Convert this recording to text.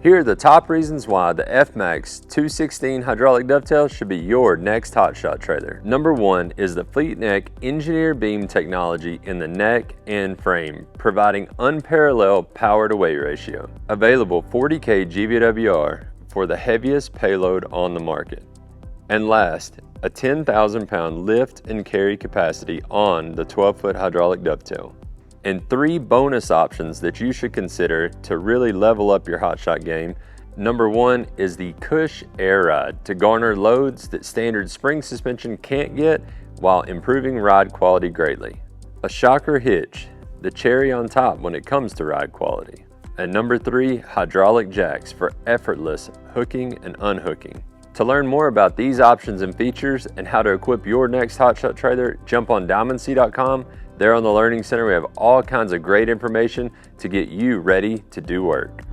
Here are the top reasons why the FMAX 216 hydraulic dovetail should be your next hotshot trailer. Number one is the Fleet Neck engineered beam technology in the neck and frame, providing unparalleled power to weight ratio. Available 40K GVWR for the heaviest payload on the market. And last, a 10,000 pound lift and carry capacity on the 12-foot hydraulic dovetail. And three bonus options that you should consider to really level up your hotshot game. Number one is the Cush Air Ride to garner loads that standard spring suspension can't get while improving ride quality greatly. A shocker hitch, the cherry on top when it comes to ride quality. And number three, hydraulic jacks for effortless hooking and unhooking. To learn more about these options and features and how to equip your next hotshot trailer, jump on diamondsea.com. There on the Learning Center, we have all kinds of great information to get you ready to do work.